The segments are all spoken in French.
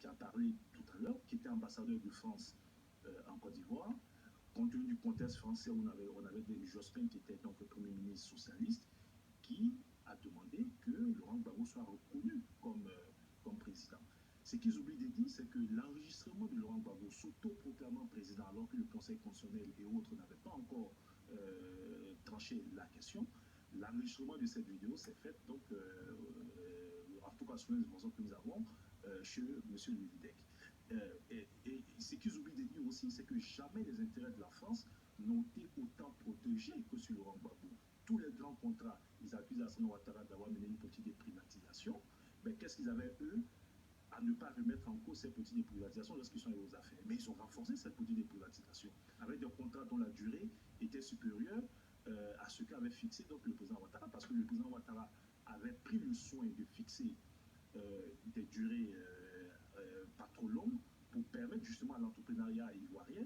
qui a parlé tout à l'heure, qui était ambassadeur de France en Côte d'Ivoire, compte tenu du contexte français où on avait des Jospin qui était donc le Premier ministre socialiste, qui a demandé que Laurent Gbagbo soit reconnu comme président. Ce qu'ils oublient de dire, c'est que l'enregistrement de Laurent Gbagbo s'auto-proclamant président alors que le Conseil constitutionnel et autres n'avaient pas encore tranché la question, l'enregistrement de cette vidéo s'est fait donc en tout cas sur les informations que nous avons chez M. Lévidec. Et ce qu'ils oublient de dire aussi, c'est que jamais les intérêts de la France n'ont été autant protégés que sur Laurent Gbagbo. Tous les grands contrats, ils accusent Alassane Ouattara d'avoir mené une politique de privatisation. Mais qu'est-ce qu'ils avaient, eux, à ne pas remettre en cause ces politiques de privatisation lorsqu'ils sont allés aux affaires? Mais ils ont renforcé cette politique de privatisation avec des contrats dont la durée était supérieure à ce qu'avait fixé donc, le président Ouattara, parce que le président Ouattara avait pris le soin de fixer des durées pas trop longues pour permettre justement à l'entrepreneuriat ivoirien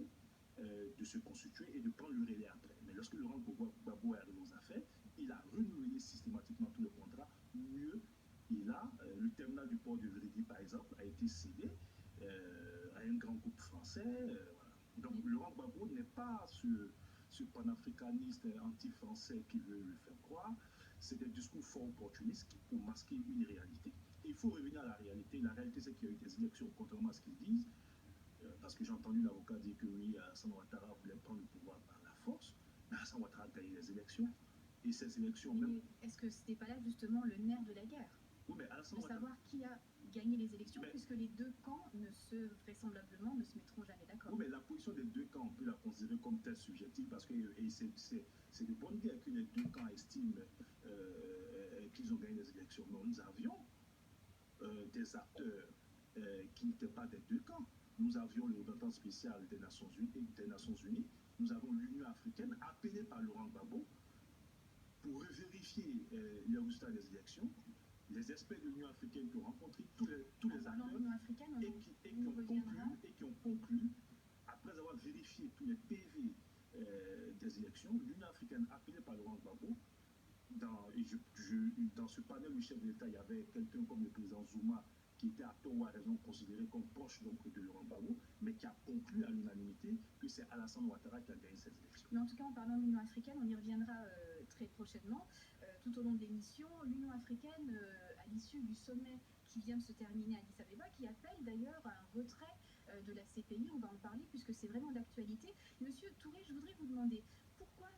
de se constituer et de prendre le relais après. Mais lorsque Laurent Gbagbo est arrivé aux affaires, il a renouvelé systématiquement tous les contrats. Mieux, il a, le terminal du port de Vridi, par exemple, a été cédé à un grand groupe français. Voilà. Donc Laurent Gbagbo n'est pas ce panafricaniste anti-français qui veut le faire croire. C'est des discours fort opportunistes pour masquer une réalité. Et il faut revenir à la réalité. La réalité, c'est qu'il y a eu des élections, contrairement à ce qu'ils disent. Parce que j'ai entendu l'avocat dire que oui, Alassane Ouattara voulait prendre le pouvoir par la force. Mais Alassane Ouattara a gagné les élections. Et ces élections même. Est-ce que c'était pas là justement le nerf de la guerre? Oui, mais Alassane de savoir qui a gagné les élections, puisque les deux camps vraisemblablement ne se mettront jamais d'accord. Oui, mais la position des deux camps, on peut la considérer comme telle subjective, parce que c'est de bonne guerre que les deux camps estiment qu'ils ont gagné les élections. Mais nous avions des acteurs qui n'étaient pas des deux camps. Nous avions le représentant spécial des Nations Unies, nous avons l'Union africaine appelée par Laurent Gbagbo pour vérifier les résultats des élections. Les experts de l'Union africaine qui ont rencontré tous les acteurs et qui ont conclu, après avoir vérifié tous les PV des élections, l'Union africaine appelée par Laurent Gbagbo, dans ce panel du chef de l'État, il y avait quelqu'un comme le président Zuma, qui était à tort ou à raison considéré comme proche donc, de Laurent Gbagbo, mais qui a conclu à l'unanimité que c'est Alassane Ouattara qui a gagné cette élection. Mais en tout cas, en parlant de l'Union africaine, on y reviendra très prochainement. Tout au long de l'émission, l'Union africaine, à l'issue du sommet qui vient de se terminer à Addis Abeba, qui appelle d'ailleurs à un retrait de la CPI, on va en parler puisque c'est vraiment d'actualité. Monsieur Touré, je voudrais vous demander pourquoi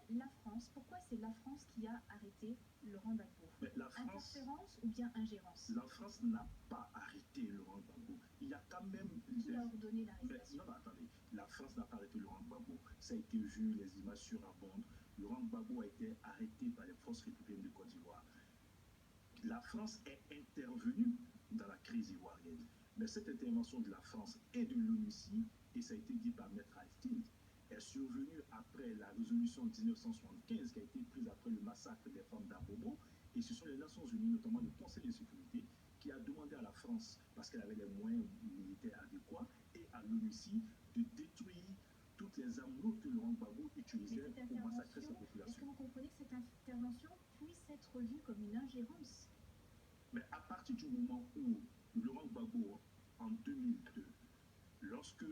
c'est la France qui a arrêté Laurent Gbagbo? Interférence ou bien ingérence? La France n'a pas arrêté Laurent Gbagbo. Il y a quand même... Qui a ordonné l'arrestation? Non, attendez. La France n'a pas arrêté Laurent Gbagbo. Ça a été vu, les images surabondent. Laurent Gbagbo a été arrêté par les forces républicaines de Côte d'Ivoire. La France est intervenue dans la crise ivoirienne. Mais cette intervention de la France et de l'ONUCI, et ça a été dit par Maître Alftin, est survenue après la résolution 1975 qui a été prise après le massacre des femmes d'Abobo. Et ce sont les Nations Unies, notamment le Conseil de sécurité, qui a demandé à la France, parce qu'elle avait les moyens militaires adéquats, et à l'ONUCI de détruire toutes les armes lourdes que Laurent Gbagbo utilisait pour massacrer sa population. Est-ce que vous comprenez que cette intervention puisse être vue comme une ingérence? Mais à partir du moment où Laurent Gbagbo, en 2002, lorsque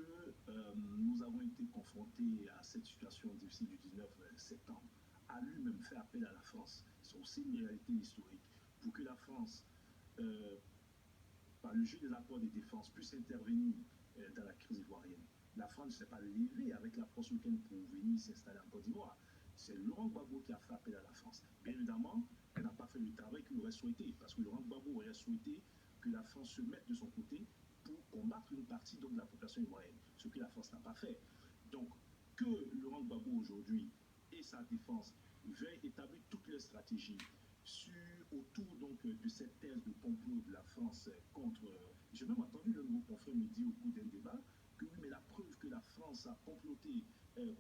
nous avons été confrontés à cette situation difficile du 19 septembre, a lui-même fait appel à la France, c'est aussi une réalité historique, pour que la France, par le jeu des accords de défense, puisse intervenir dans la crise ivoirienne. La France ne s'est pas levée avec la force week-end pour venir s'installer en Côte d'Ivoire. C'est Laurent Gbagbo qui a fait appel à la France. Bien évidemment, elle n'a pas fait le travail qu'il aurait souhaité, parce que Laurent Gbagbo aurait souhaité que la France se mette de son côté pour combattre une partie donc, de la population ivoirienne, ce que la France n'a pas fait. Donc, que Laurent Gbagbo aujourd'hui et sa défense veuillent établir toutes les stratégies autour donc, de cette thèse de complot de la France contre... J'ai même entendu le nouveau confrère me dire au cours d'un débat que oui, mais la preuve que la France a comploté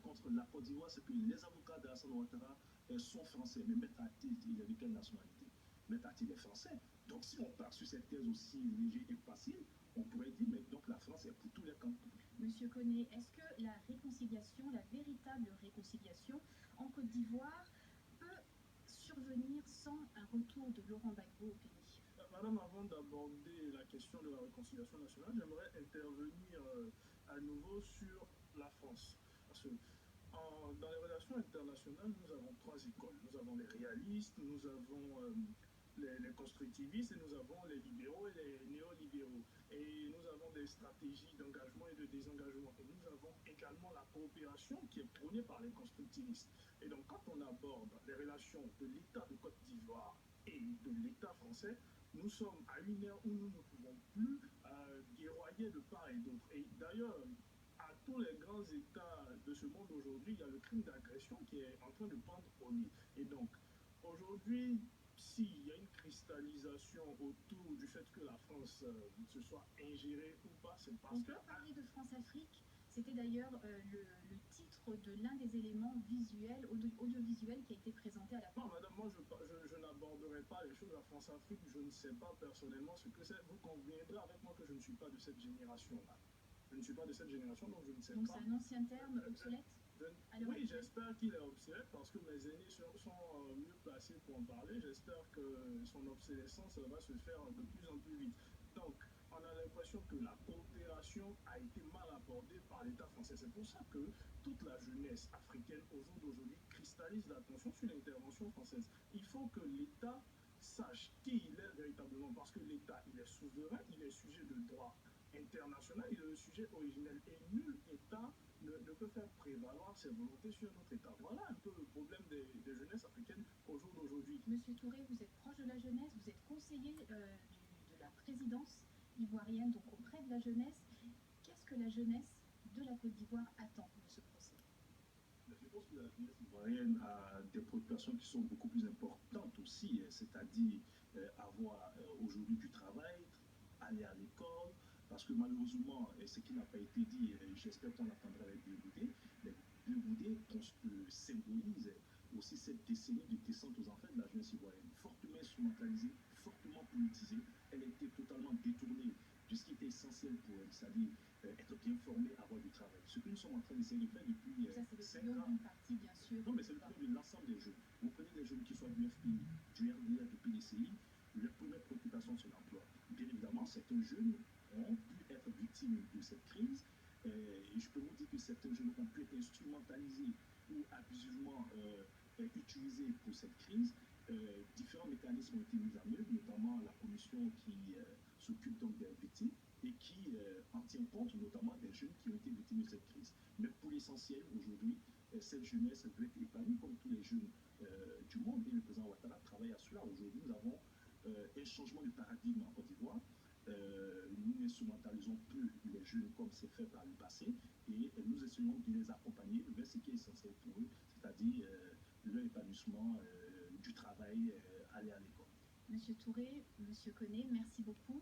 contre la Côte d'Ivoire, c'est que les avocats d'Alassane Ouattara sont français. Mais Maître Atil, il est de quelle nationalité? Maître Atil est français. Donc si on part sur cette thèse aussi légère et facile, on pourrait dire, mais donc la France est pour tous les camps. Monsieur Koné, est-ce que la réconciliation, la véritable réconciliation en Côte d'Ivoire peut survenir sans un retour de Laurent Gbagbo au pays? Madame, avant d'aborder la question de la réconciliation nationale, j'aimerais intervenir à nouveau sur la France. Parce que dans les relations internationales, nous avons trois écoles. Nous avons les réalistes, nous avons les constructivistes et nous avons les libéraux et les néolibéraux. Et nous avons des stratégies d'engagement et de désengagement. Et nous avons également la coopération qui est prônée par les constructivistes. Et donc, quand on aborde les relations de l'État de Côte d'Ivoire et de l'État français, nous sommes à une ère où nous ne pouvons plus guerroyer de part et d'autre. Et d'ailleurs, à tous les grands États de ce monde aujourd'hui, il y a le crime d'agression qui est en train de pendre au nez. Et donc, aujourd'hui, s'il y a une cristallisation autour du fait que la France se soit ingérée ou pas, c'est parce que... On peut parler de France-Afrique. C'était d'ailleurs le titre de l'un des éléments visuels, audiovisuels qui a été présenté à la Non, madame, moi je n'aborderai pas les choses à France-Afrique. Je ne sais pas personnellement ce que c'est. Vous conviendrez avec moi que je ne suis pas de cette génération-là. Je ne suis pas de cette génération, donc je ne sais Donc pas. Donc c'est un ancien terme obsolète oui, j'espère qu'il est obsolète parce que mes aînés sont mieux placés pour en parler. J'espère que son obsolescence va se faire de plus en plus vite. Donc, on a l'impression que la coopération a été mal abordée par l'État français. C'est pour ça que toute la jeunesse africaine au jour d'aujourd'hui cristallise l'attention sur l'intervention française. Il faut que l'État sache qui il est véritablement, parce que l'État, il est souverain, il est sujet de droit international, il est le sujet originel et nul État ne peut faire prévaloir ses volontés sur notre État. Voilà un peu le problème des jeunesses africaines au jour d'aujourd'hui. Monsieur Touré, vous êtes proche de la jeunesse, vous êtes conseiller de la présidence ivoirienne, donc auprès de la jeunesse. Qu'est-ce que la jeunesse de la Côte d'Ivoire attend de ce procès? Je pense que la jeunesse ivoirienne a des préoccupations qui sont beaucoup plus importantes aussi, c'est-à-dire avoir aujourd'hui du travail, aller à l'école, parce que malheureusement, ce qui n'a pas été dit, j'espère qu'on l'entendra avec Bleu Goudé, mais Bleu Goudé symbolise aussi cette décennie de descente aux enfers de la jeunesse ivoirienne, fortement instrumentalisée, fortement politisée. Elle a été totalement détournée de ce qui était essentiel pour elle, c'est-à-dire être bien formé, avoir du travail. Ce que nous sommes en train d'essayer de faire depuis 5 ans. Une partie, bien sûr. Non, mais c'est le problème de l'ensemble des jeunes. Vous prenez des jeunes qui soient du FPI, du RDA, du PDCI, leur première préoccupation, c'est l'emploi. Bien évidemment, certains jeunes ont pu être victimes de cette crise. Et je peux vous dire que certains jeunes ont pu être instrumentalisés ou abusivement utilisés pour cette crise. Différents mécanismes ont été mis en œuvre, notamment la commission qui s'occupe donc des victimes et qui en tient compte notamment des jeunes qui ont été victimes de cette crise. Mais pour l'essentiel, aujourd'hui, cette jeunesse doit être épanouie comme tous les jeunes du monde. Et le président Ouattara travaille à cela. Aujourd'hui, nous avons un changement de paradigme en Côte d'Ivoire. Nous instrumentalisons plus les jeunes comme c'est fait par le passé et nous essayons de les accompagner vers ce qui est essentiel pour eux, c'est-à-dire leur épanouissement du travail, aller à l'école. Monsieur Touré, Monsieur Koné, merci beaucoup.